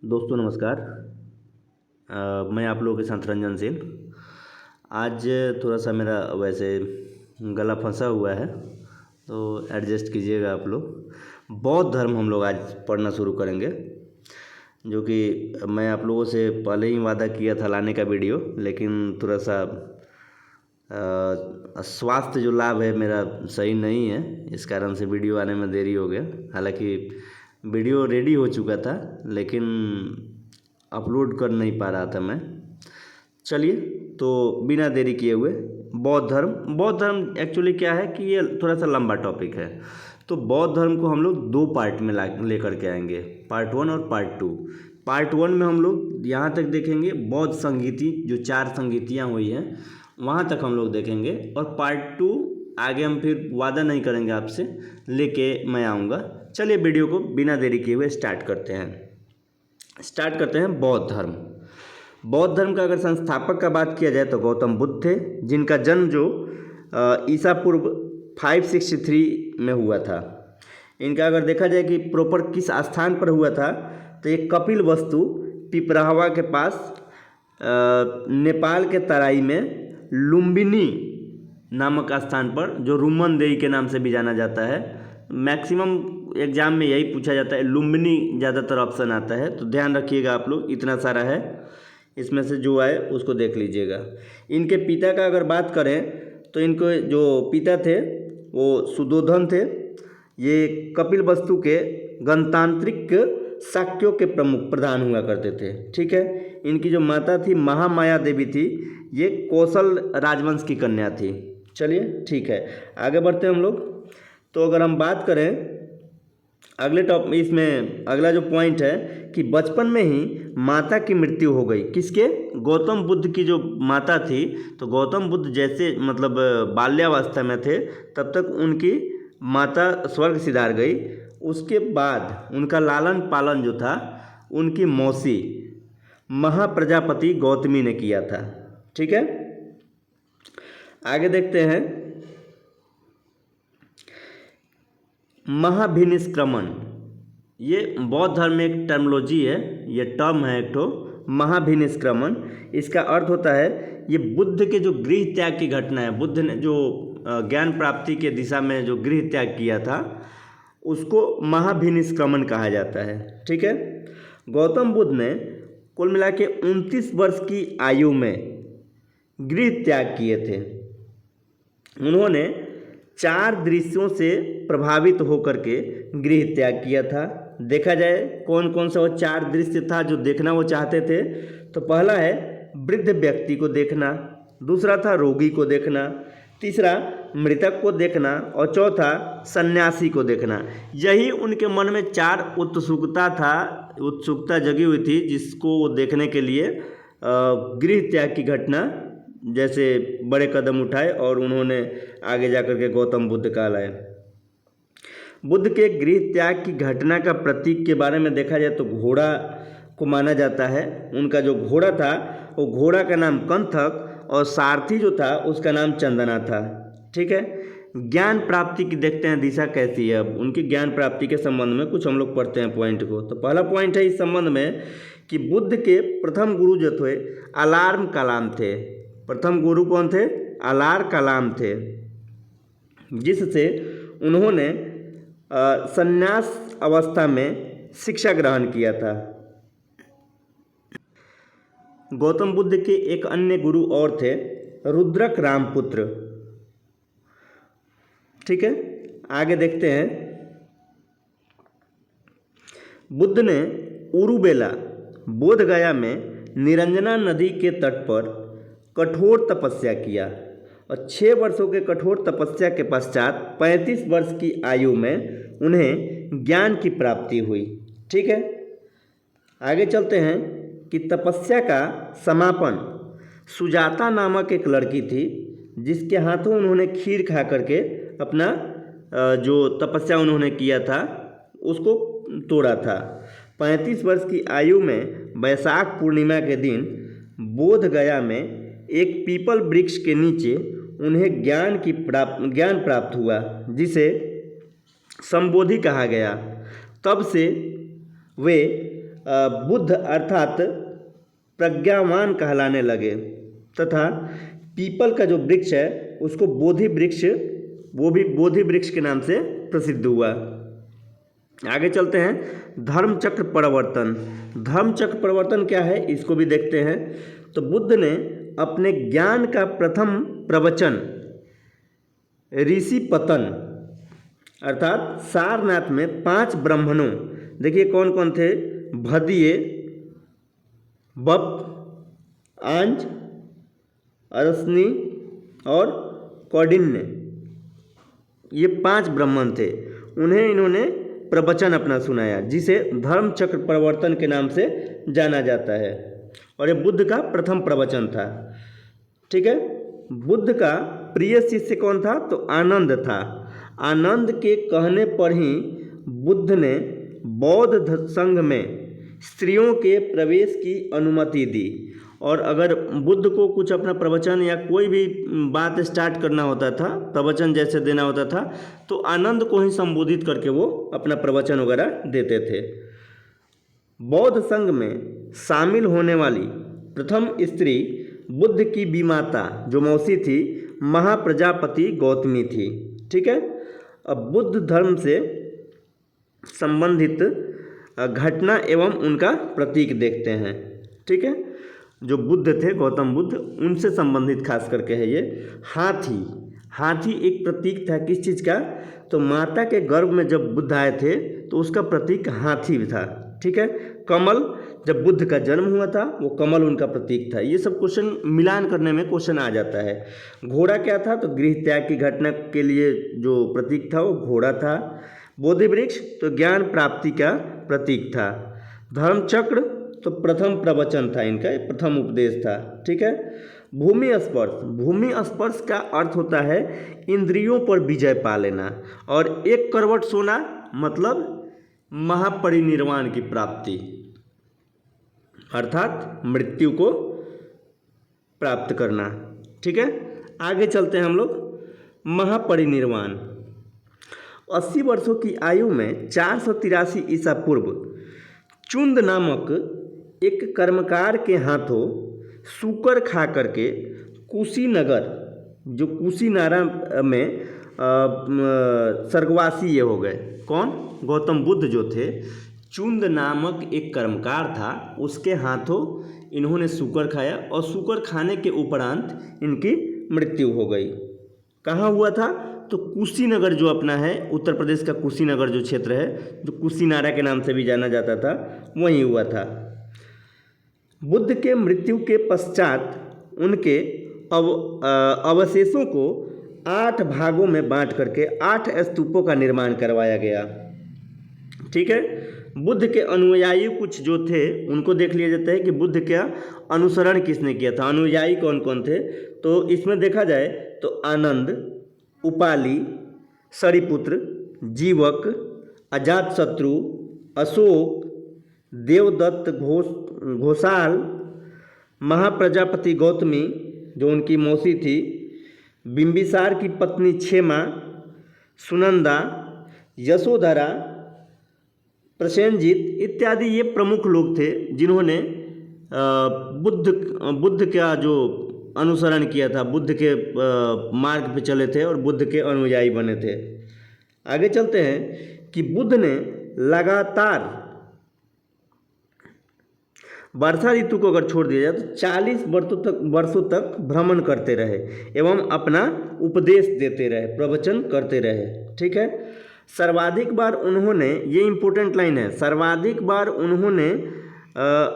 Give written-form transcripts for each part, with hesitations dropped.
दोस्तों नमस्कार। मैं आप लोगों के साथ रंजन सिंह। आज थोड़ा सा मेरा वैसे गला फंसा हुआ है, तो एडजस्ट कीजिएगा आप लोग। बौद्ध धर्म हम लोग आज पढ़ना शुरू करेंगे, जो कि मैं आप लोगों से पहले ही वादा किया था लाने का वीडियो, लेकिन थोड़ा सा स्वास्थ्य जो लाभ है मेरा सही नहीं है, इस कारण से वीडियो आने में देरी हो गया। हालांकि वीडियो रेडी हो चुका था, लेकिन अपलोड कर नहीं पा रहा था मैं। चलिए, तो बिना देरी किए हुए बौद्ध धर्म एक्चुअली क्या है कि ये थोड़ा सा लंबा टॉपिक है। तो बौद्ध धर्म को हम लोग दो पार्ट में लेकर के आएंगे, पार्ट 1 और पार्ट 2। पार्ट 1 में हम लोग यहाँ तक देखेंगे बौद्ध संगीति, जो 4 संगीतियाँ हुई हैं वहाँ तक हम लोग देखेंगे, और पार्ट 2 आगे हम फिर वादा नहीं करेंगे आपसे, लेके मैं आऊँगा। चलिए वीडियो को बिना देरी किए हुए स्टार्ट करते हैं। बौद्ध धर्म। बौद्ध धर्म का अगर संस्थापक का बात किया जाए तो गौतम बुद्ध थे, जिनका जन्म जो ईसा पूर्व 563 में हुआ था। इनका अगर देखा जाए कि प्रॉपर किस स्थान पर हुआ था, तो ये कपिल वस्तु पिपराहवा के पास नेपाल के तराई में लुम्बिनी नामक स्थान पर, जो रुमन देई के नाम से भी जाना जाता है। मैक्सिमम एग्जाम में यही पूछा जाता है, लुम्बिनी ज़्यादातर ऑप्शन आता है, तो ध्यान रखिएगा आप लोग। इतना सारा है, इसमें से जो आए उसको देख लीजिएगा। इनके पिता का अगर बात करें तो इनको जो पिता थे वो सुदोधन थे। ये कपिल वस्तु के गणतांत्रिक शाक्यों के प्रमुख प्रधान हुआ करते थे। ठीक है। इनकी जो माता थी महामाया देवी थी, ये कौशल राजवंश की कन्या थी। चलिए ठीक है, आगे बढ़ते हैं हम लोग। तो अगर हम बात करें इसमें अगला जो पॉइंट है कि बचपन में ही माता की मृत्यु हो गई। किसके? गौतम बुद्ध की जो माता थी। तो गौतम बुद्ध जैसे मतलब बाल्यावस्था में थे, तब तक उनकी माता स्वर्ग सिधार गई। उसके बाद उनका लालन पालन जो था उनकी मौसी महाप्रजापति गौतमी ने किया था। ठीक है, आगे देखते हैं। महाभिनिष्क्रमण, ये बौद्ध धर्म में एक टर्मोलॉजी है, ये टर्म है एक ठो महाभिनिष्क्रमण। इसका अर्थ होता है ये बुद्ध के जो गृह त्याग की घटना है, बुद्ध ने जो ज्ञान प्राप्ति के दिशा में जो गृह त्याग किया था, उसको महाभिनिष्क्रमण कहा जाता है। ठीक है। गौतम बुद्ध ने कुल मिला के 29 वर्ष की आयु में गृह त्याग किए थे। उन्होंने 4 दृश्यों से प्रभावित होकर के गृह त्याग किया था। देखा जाए कौन कौन सा वो 4 दृश्य था जो देखना वो चाहते थे। तो पहला है वृद्ध व्यक्ति को देखना, दूसरा था रोगी को देखना, तीसरा मृतक को देखना, और चौथा सन्यासी को देखना। यही उनके मन में 4 उत्सुकता जगी हुई थी, जिसको वो देखने के लिए गृह त्याग की घटना जैसे बड़े कदम उठाए, और उन्होंने आगे जाकर के गौतम बुद्ध कहलाए। बुद्ध के गृह त्याग की घटना का प्रतीक के बारे में देखा जाए तो घोड़ा को माना जाता है। उनका जो घोड़ा था वो घोड़ा का नाम कंथक, और सारथी जो था उसका नाम चंदना था। ठीक है। ज्ञान प्राप्ति की देखते हैं दिशा कैसी है। अब उनकी ज्ञान प्राप्ति के संबंध में कुछ हम लोग पढ़ते हैं पॉइंट को। तो पहला पॉइंट है इस संबंध में कि बुद्ध के प्रथम गुरु जो थे अलार्म कलाम थे। प्रथम गुरु कौन थे? अलार कलाम थे, जिससे उन्होंने संन्यास अवस्था में शिक्षा ग्रहण किया था। गौतम बुद्ध के एक अन्य गुरु और थे रुद्रक रामपुत्र। ठीक है, आगे देखते हैं। बुद्ध ने उरुबेला बोधगया में निरंजना नदी के तट पर कठोर तपस्या किया, और 6 वर्षों के कठोर तपस्या के पश्चात 35 वर्ष की आयु में उन्हें ज्ञान की प्राप्ति हुई। ठीक है, आगे चलते हैं कि तपस्या का समापन सुजाता नामक एक लड़की थी, जिसके हाथों उन्होंने खीर खा करके अपना जो तपस्या उन्होंने किया था उसको तोड़ा था। 35 वर्ष की आयु में वैशाख पूर्णिमा के दिन बोध गया में एक पीपल वृक्ष के नीचे उन्हें ज्ञान प्राप्त हुआ, जिसे संबोधि कहा गया। तब से वे बुद्ध अर्थात प्रज्ञावान कहलाने लगे तथा पीपल का जो वृक्ष है उसको बोधि वृक्ष, वो भी बोधि वृक्ष के नाम से प्रसिद्ध हुआ। आगे चलते हैं धर्मचक्र परिवर्तन। धर्मचक्र परिवर्तन क्या है इसको भी देखते हैं। तो बुद्ध ने अपने ज्ञान का प्रथम प्रवचन ऋषि पतन अर्थात सारनाथ में 5 ब्राह्मणों, देखिए कौन कौन थे, भदिये, बप, आंज, अरसनी और कौंडिन्य, ये 5 ब्राह्मण थे। उन्हें इन्होंने प्रवचन अपना सुनाया जिसे धर्मचक्र परिवर्तन के नाम से जाना जाता है और ये बुद्ध का प्रथम प्रवचन था। ठीक है। बुद्ध का प्रिय शिष्य कौन था, तो आनंद था। आनंद के कहने पर ही बुद्ध ने बौद्ध संघ में स्त्रियों के प्रवेश की अनुमति दी और अगर बुद्ध को कुछ अपना प्रवचन या कोई भी बात स्टार्ट करना होता था, प्रवचन जैसे देना होता था, तो आनंद को ही संबोधित करके वो अपना प्रवचन वगैरह देते थे। बौद्ध संघ में शामिल होने वाली प्रथम स्त्री बुद्ध की बीमाता जो मौसी थी महाप्रजापति गौतमी थी। ठीक है। अब बुद्ध धर्म से संबंधित घटना एवं उनका प्रतीक देखते हैं। ठीक है। जो बुद्ध थे गौतम बुद्ध, उनसे संबंधित खास करके है ये हाथी। हाथी एक प्रतीक था किस चीज़ का, तो माता के गर्भ में जब बुद्ध आए थे तो उसका प्रतीक हाथी था। ठीक है। कमल, जब बुद्ध का जन्म हुआ था वो कमल उनका प्रतीक था। ये सब क्वेश्चन मिलान करने में क्वेश्चन आ जाता है। घोड़ा क्या था, तो गृह त्याग की घटना के लिए जो प्रतीक था वो घोड़ा था। बोधि वृक्ष तो ज्ञान प्राप्ति का प्रतीक था। धर्मचक्र तो प्रथम प्रवचन था इनका, प्रथम उपदेश था। ठीक है। भूमि स्पर्श, भूमि स्पर्श का अर्थ होता है इंद्रियों पर विजय पा लेना और एक करवट सोना मतलब महापरिनिर्वाण की प्राप्ति अर्थात मृत्यु को प्राप्त करना। ठीक है। आगे चलते हैं हम लोग। महापरिनिर्वाण 80 वर्षों की आयु में 483 ईसा पूर्व चुंद नामक एक कर्मकार के हाथों सूकर खा करके कुशीनगर, जो कुशीनारा में स्वर्गवासी ये हो गए। कौन, गौतम बुद्ध जो थे, चुंद नामक एक कर्मकार था, उसके हाथों इन्होंने सूकर खाया और सूकर खाने के उपरांत इनकी मृत्यु हो गई। कहाँ हुआ था, तो कुशीनगर जो अपना है उत्तर प्रदेश का कुशीनगर जो क्षेत्र है, जो कुशीनारा के नाम से भी जाना जाता था, वहीं हुआ था। बुद्ध के मृत्यु के पश्चात उनके अवशेषों को 8 भागों में बांट करके 8 स्तूपों का निर्माण करवाया गया। ठीक है। बुद्ध के अनुयायी कुछ जो थे उनको देख लिया जाता है कि बुद्ध का अनुसरण किसने किया था, अनुयायी कौन कौन थे। तो इसमें देखा जाए तो आनंद, उपाली, सरिपुत्र, जीवक, अजातशत्रु, अशोक, देवदत्त घोषाल, महाप्रजापति गौतमी जो उनकी मौसी थी, बिंबिसार की पत्नी क्षेमा, सुनंदा, यशोधरा, प्रसेनजीत इत्यादि ये प्रमुख लोग थे जिन्होंने बुद्ध का जो अनुसरण किया था, बुद्ध के मार्ग पे चले थे और बुद्ध के अनुयायी बने थे। आगे चलते हैं कि बुद्ध ने लगातार वर्षा ऋतु को अगर छोड़ दिया जाए तो 40 वर्षों तक भ्रमण करते रहे एवं अपना उपदेश देते रहे, प्रवचन करते रहे। ठीक है। सर्वाधिक बार उन्होंने, ये इम्पोर्टेंट लाइन है, सर्वाधिक बार उन्होंने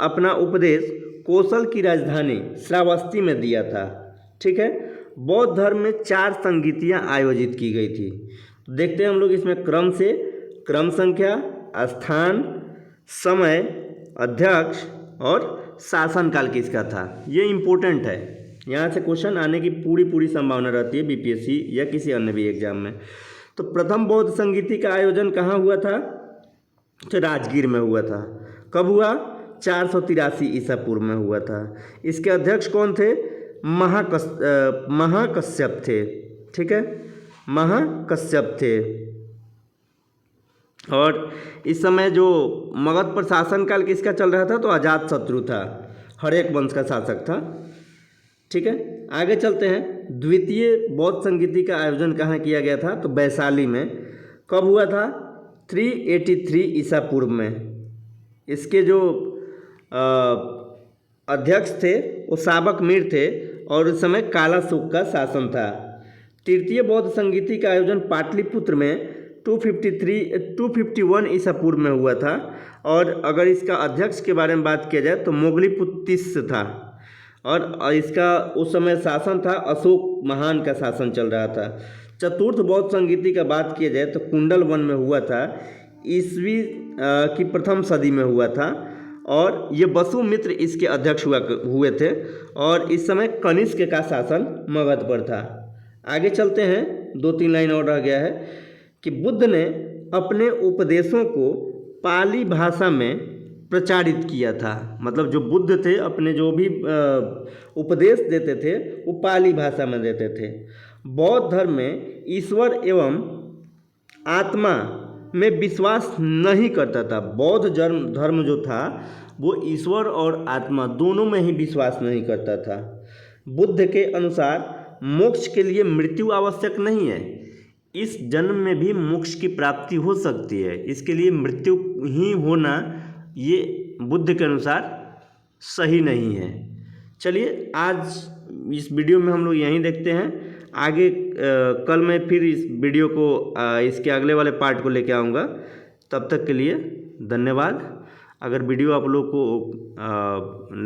अपना उपदेश कौशल की राजधानी श्रावस्ती में दिया था। ठीक है। बौद्ध धर्म में 4 संगीतियाँ आयोजित की गई थी। देखते हैं हम लोग इसमें क्रम से, क्रम संख्या, स्थान, समय, अध्यक्ष और शासनकाल किसका था। ये इम्पोर्टेंट है, यहाँ से क्वेश्चन आने की पूरी संभावना रहती है बीपीएससी या किसी अन्य भी एग्जाम में। तो प्रथम बौद्ध संगीति का आयोजन कहाँ हुआ था, तो राजगीर में हुआ था। कब हुआ, 483 ईसा पूर्व में हुआ था। इसके अध्यक्ष कौन थे, महाकश्यप थे। ठीक है। महाकश्यप थे। और इस समय जो मगध पर शासनकाल किसका चल रहा था, तो अजातशत्रु था, हर्यक वंश का शासक था। ठीक है, आगे चलते हैं। द्वितीय बौद्ध संगीति का आयोजन कहाँ किया गया था, तो वैशाली में। कब हुआ था, 383 ईसा पूर्व में। इसके जो अध्यक्ष थे वो साबक मीर थे और उस समय काला शुक का शासन था। तृतीय बौद्ध संगीति का आयोजन पाटलिपुत्र में 251 ईसा पूर्व में हुआ था। और अगर इसका अध्यक्ष के बारे में बात किया जाए तो मोगलीपुत्तिस था और इसका उस समय शासन था, अशोक महान का शासन चल रहा था। चतुर्थ बौद्ध संगीति का बात किया जाए तो कुंडल वन में हुआ था, ईस्वी की प्रथम सदी में हुआ था और ये वसुमित्र इसके अध्यक्ष हुए थे और इस समय कनिष्क का शासन मगध पर था। आगे चलते हैं, 2-3 लाइन और रह गया है कि बुद्ध ने अपने उपदेशों को पाली भाषा में प्रचारित किया था। मतलब जो बुद्ध थे अपने जो भी उपदेश देते थे वो पाली भाषा में देते थे। बौद्ध धर्म में ईश्वर एवं आत्मा में विश्वास नहीं करता था। बौद्ध धर्म जो था वो ईश्वर और आत्मा दोनों में ही विश्वास नहीं करता था। बुद्ध के अनुसार मोक्ष के लिए मृत्यु आवश्यक नहीं है, इस जन्म में भी मोक्ष की प्राप्ति हो सकती है, इसके लिए मृत्यु ही होना ये बुद्ध के अनुसार सही नहीं है। चलिए आज इस वीडियो में हम लोग यहीं देखते हैं, आगे कल मैं फिर इस वीडियो को इसके अगले वाले पार्ट को लेके आऊँगा। तब तक के लिए धन्यवाद। अगर वीडियो आप लोग को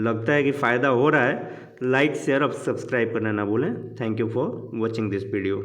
लगता है कि फ़ायदा हो रहा है, लाइक शेयर और सब्सक्राइब करना ना भूलें। Thank you for watching this video.